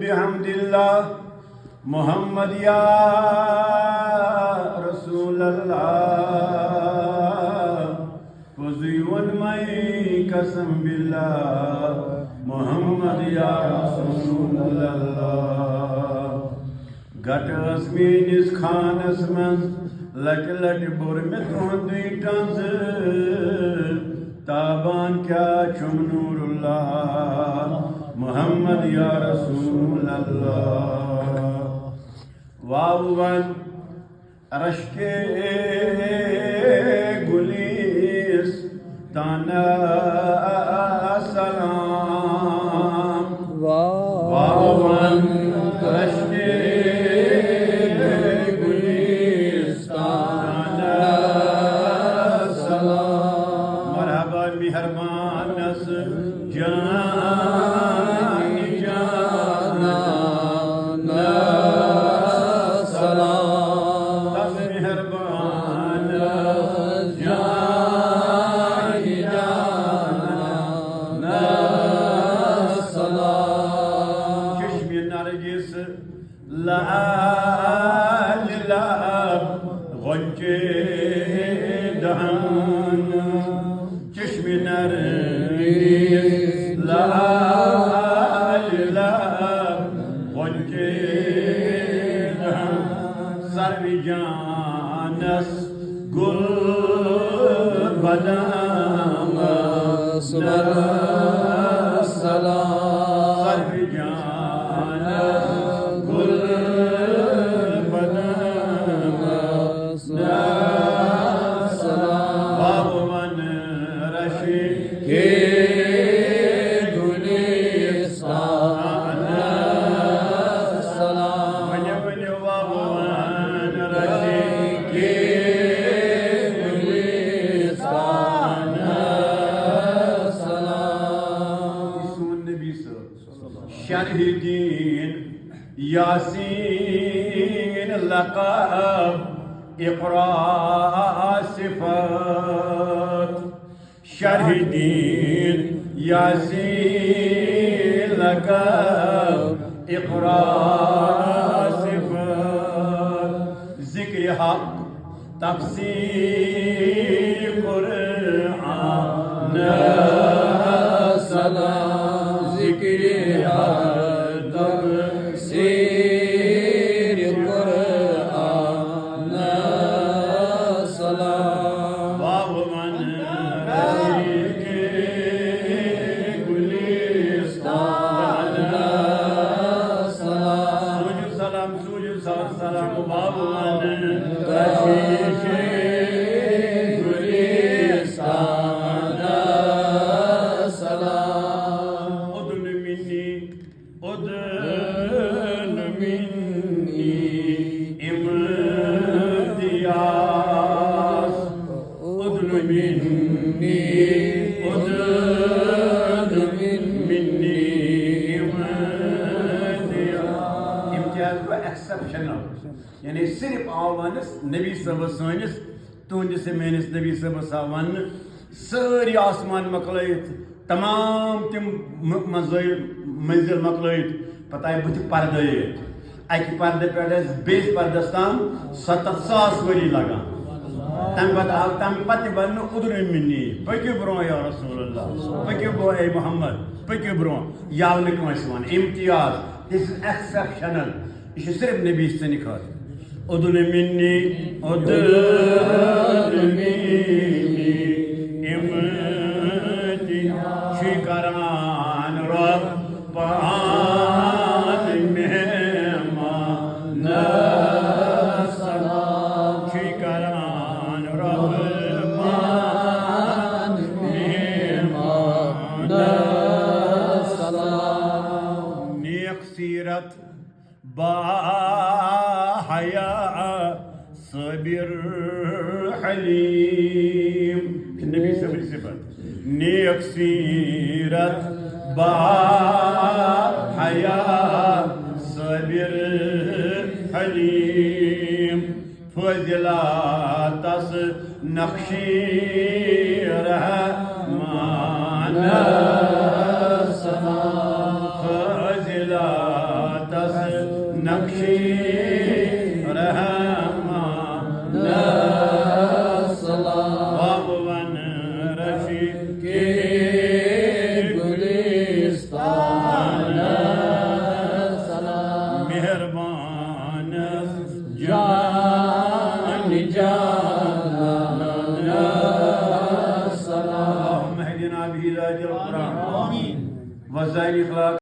बिहम्दिल्लाह मोहम्मद या रसूल अल्लाह फज़ीवन मई कसम बिल्लाह मोहम्मद या रसूल अल्लाह गटस मीनिस खानस मज लट लट बुर में तुहंदी टंज ताबान क्या छुम नूरुल्लाह मोहम्मद या रसूल अल्लाह वावन रश्के गुलिस ताना सलाम वावन रश्के गुलिस ताना सलाम मरहबा मेहरबानस सर्विजानस गुल बदाम सलाम सर्विजानस गुल बदाम सलाम बावन रशी के शरहीदीन यासीन लक़ब इक़रा सिफ़त शरहीदीन यासीन लक़ब इक़रा सिफ़त ज़िक्र हक़ तफ़सीर क़ुरआन सलाम ज़िक्र यानी सिर्फ आवानस नबी सब सानिस तुंद से मेनिस नबी सब वन सारी आसमान मकलत तमाम तिम मंजिल मकलत पता है बुथ पर्द अक पर्द पे बेस पर्दस ताम 70,000 वरी लगान तम पत बन उदुन मिन्नी पक्यू ब्रो या रसूल अल्लाह पक्यू ब्रो ए मोहम्मद पक्यू ब्रो याव नस one Imtiaz this is exceptional यह सिर्फ नबी सनि खात उदुन मिन्नी इम्ति शिकरान रब्बान मेहमान सलाम शिकरान रब्बान मेहमान सलाम नेक सीरत बाहया सबिर हलीम नबी सब्र सिफत नेक सीरत बाहया सबिर हलीम फजिलातस नक्शी रहमान मेहरबान जान जाना सलाम महदिना भी राजल कुरान वज़ाइल इखलाक